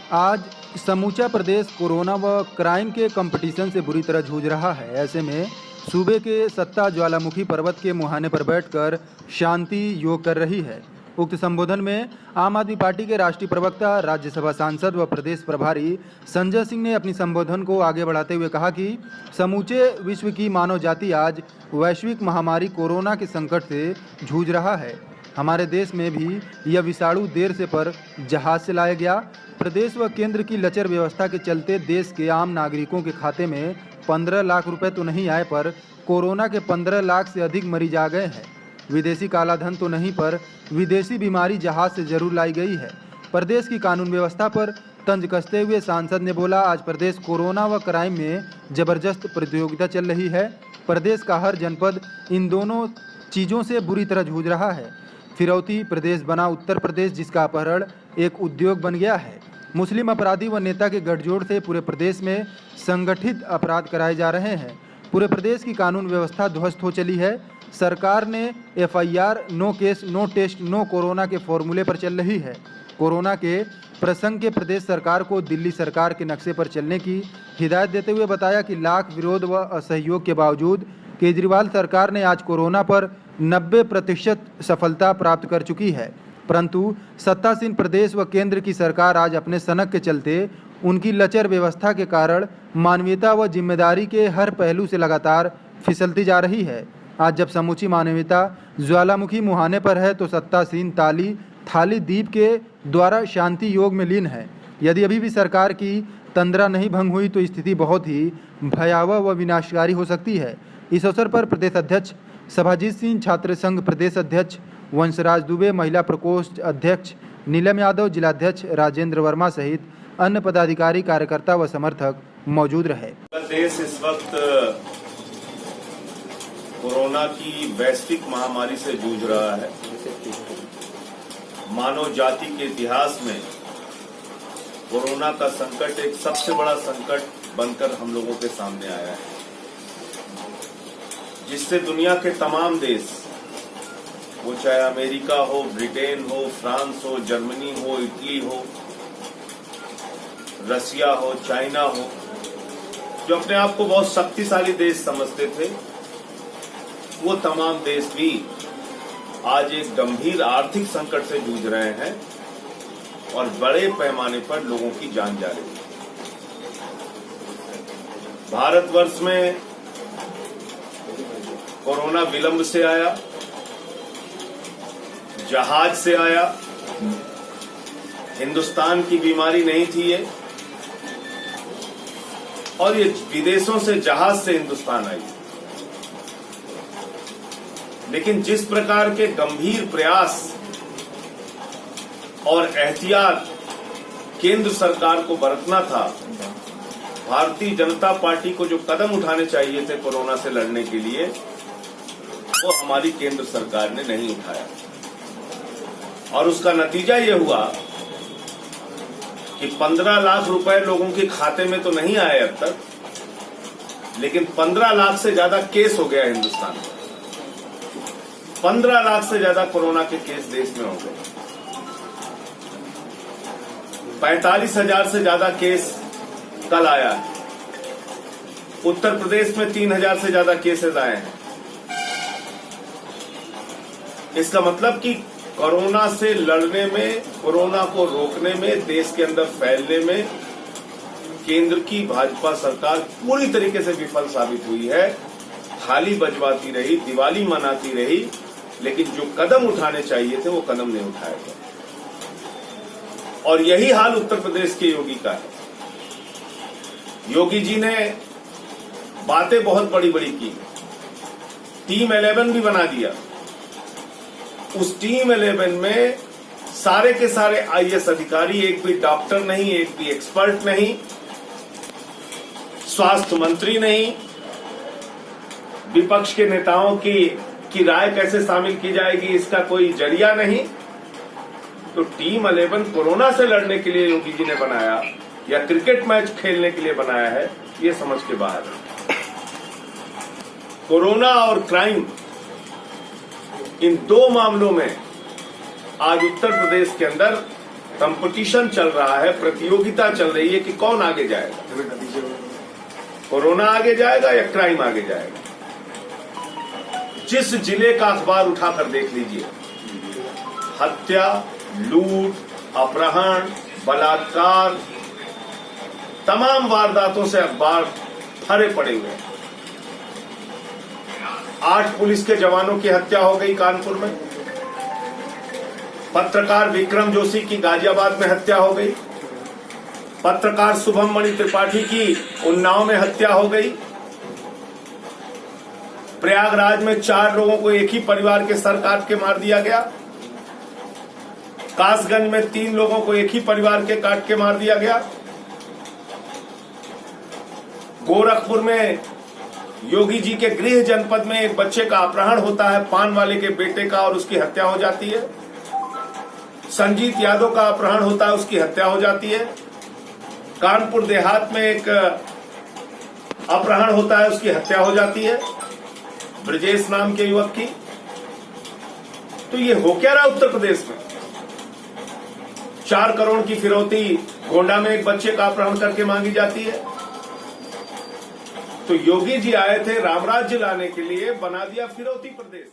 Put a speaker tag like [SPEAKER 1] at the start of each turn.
[SPEAKER 1] आज समूचा प्रदेश कोरोना व क्राइम के कंपटीशन से बुरी तरह जूझ रहा है। ऐसे में सूबे के सत्ता ज्वालामुखी पर्वत के मुहाने पर बैठकर शांति योग कर रही है। उक्त संबोधन में आम आदमी पार्टी के राष्ट्रीय प्रवक्ता, राज्यसभा सांसद व प्रदेश प्रभारी संजय सिंह ने अपनी संबोधन को आगे बढ़ाते हुए कहा कि समूचे विश्व की मानव जाति आज वैश्विक महामारी कोरोना के संकट से जूझ रहा है। हमारे देश में भी यह विषाणु देर से पर जहाज से लाया गया। प्रदेश व केंद्र की लचर व्यवस्था के चलते देश के आम नागरिकों के खाते में 15 लाख रुपए तो नहीं आए, पर कोरोना के 15 लाख से अधिक मरीज आ गए हैं। विदेशी कालाधन तो नहीं, पर विदेशी बीमारी जहाज से जरूर लाई गई है। प्रदेश की कानून व्यवस्था पर तंज कसते हुए सांसद ने बोला, आज प्रदेश कोरोना व क्राइम में जबरदस्त प्रतियोगिता चल रही है। प्रदेश का हर जनपद इन दोनों चीज़ों से बुरी तरह जूझ रहा है। फिरौती प्रदेश बना उत्तर प्रदेश, जिसका अपहरण एक उद्योग बन गया है। मुस्लिम अपराधी व नेता के गठजोड़ से पूरे प्रदेश में संगठित अपराध कराए जा रहे हैं। पूरे प्रदेश की कानून व्यवस्था ध्वस्त हो चली है। सरकार ने FIR no case no test no corona के फॉर्मूले पर चल रही है। कोरोना के प्रसंग के प्रदेश सरकार को दिल्ली सरकार के नक्शे पर चलने की हिदायत देते हुए बताया कि लाख विरोध व असहयोग के बावजूद केजरीवाल सरकार ने आज कोरोना पर 90% सफलता प्राप्त कर चुकी है। परंतु सत्तासीन प्रदेश व केंद्र की सरकार आज अपने सनक के चलते उनकी लचर व्यवस्था के कारण मानवीयता व जिम्मेदारी के हर पहलू से लगातार फिसलती जा रही है। आज जब समूची मानवीयता ज्वालामुखी मुहाने पर है, तो सत्तासीन थाली दीप के द्वारा शांति योग में लीन है। यदि अभी भी सरकार की तंद्रा नहीं भंग हुई तो स्थिति बहुत ही भयावह व विनाशकारी हो सकती है। इस अवसर पर प्रदेश अध्यक्ष सभाजीत सिंह, छात्र संघ प्रदेश अध्यक्ष वंशराज दुबे, महिला प्रकोष्ठ अध्यक्ष नीलम यादव, जिलाध्यक्ष राजेंद्र वर्मा सहित अन्य पदाधिकारी, कार्यकर्ता व समर्थक मौजूद रहे।
[SPEAKER 2] देश इस वक्त कोरोना की वैश्विक महामारी से जूझ रहा है। मानव जाति के इतिहास में कोरोना का संकट एक सबसे बड़ा संकट बनकर हम लोगों के सामने आया है, जिससे दुनिया के तमाम देश, वो चाहे अमेरिका हो, ब्रिटेन हो, फ्रांस हो, जर्मनी हो, इटली हो, रसिया हो, चाइना हो, जो अपने आप को बहुत शक्तिशाली देश समझते थे, वो तमाम देश भी आज एक गंभीर आर्थिक संकट से जूझ रहे हैं और बड़े पैमाने पर लोगों की जान जा रही है। भारतवर्ष में कोरोना विलंब से आया, जहाज से आया। हिंदुस्तान की बीमारी नहीं थी ये, और ये विदेशों से जहाज से हिंदुस्तान आई। लेकिन जिस प्रकार के गंभीर प्रयास और एहतियात केंद्र सरकार को बरतना था, भारतीय जनता पार्टी को जो कदम उठाने चाहिए थे कोरोना से लड़ने के लिए, वो हमारी केंद्र सरकार ने नहीं उठाया। और उसका नतीजा ये हुआ कि 15 लाख रुपए लोगों के खाते में तो नहीं आए अब तक, लेकिन 15 लाख से ज्यादा केस हो गया हिंदुस्तान में। 15 लाख से ज्यादा कोरोना के केस देश में हो गए। 45,000 से ज्यादा केस कल आया है। उत्तर प्रदेश में 3,000 से ज्यादा केसेस आए हैं। इसका मतलब कि कोरोना से लड़ने में, कोरोना को रोकने में, देश के अंदर फैलने में केंद्र की भाजपा सरकार पूरी तरीके से विफल साबित हुई है। थाली बजवाती रही, दिवाली मनाती रही, लेकिन जो कदम उठाने चाहिए थे वो कदम नहीं उठाए गए। और यही हाल उत्तर प्रदेश के योगी का है। योगी जी ने बातें बहुत बड़ी बड़ी की, टीम 11 भी बना दिया। उस टीम 11 में सारे के सारे IAS अधिकारी, एक भी डॉक्टर नहीं, एक भी एक्सपर्ट नहीं, स्वास्थ्य मंत्री नहीं, विपक्ष के नेताओं की राय कैसे शामिल की जाएगी इसका कोई जरिया नहीं। तो टीम 11 कोरोना से लड़ने के लिए योगी जी ने बनाया या क्रिकेट मैच खेलने के लिए बनाया है, ये समझ के बाहर है। कोरोना और क्राइम, इन दो मामलों में आज उत्तर प्रदेश के अंदर कंपटीशन चल रहा है, प्रतियोगिता चल रही है कि कौन आगे जाएगा, कोरोना आगे जाएगा या क्राइम आगे जाएगा। जिस जिले का अखबार उठाकर देख लीजिए, हत्या, लूट, अपहरण, बलात्कार, तमाम वारदातों से अखबार भरे पड़े हुए हैं। 8 पुलिस के जवानों की हत्या हो गई कानपुर में, पत्रकार विक्रम जोशी की गाजियाबाद में हत्या हो गई, पत्रकार शुभम मणि त्रिपाठी की उन्नाव में हत्या हो गई, प्रयागराज में 4 लोगों को एक ही परिवार के सर काट के मार दिया गया, कासगंज में 3 लोगों को एक ही परिवार के काट के मार दिया गया, गोरखपुर में योगी जी के गृह जनपद में एक बच्चे का अपहरण होता है, पान वाले के बेटे का, और उसकी हत्या हो जाती है। संजीत यादव का अपहरण होता है, उसकी हत्या हो जाती है। कानपुर देहात में एक अपहरण होता है, उसकी हत्या हो जाती है, ब्रजेश नाम के युवक की। तो ये हो क्या रहा उत्तर प्रदेश में? 4 करोड़ की फिरौती गोंडा में एक बच्चे का अपहरण करके मांगी जाती है। तो योगी जी आए थे रामराज्य लाने के लिए, बना दिया फिरौती प्रदेश।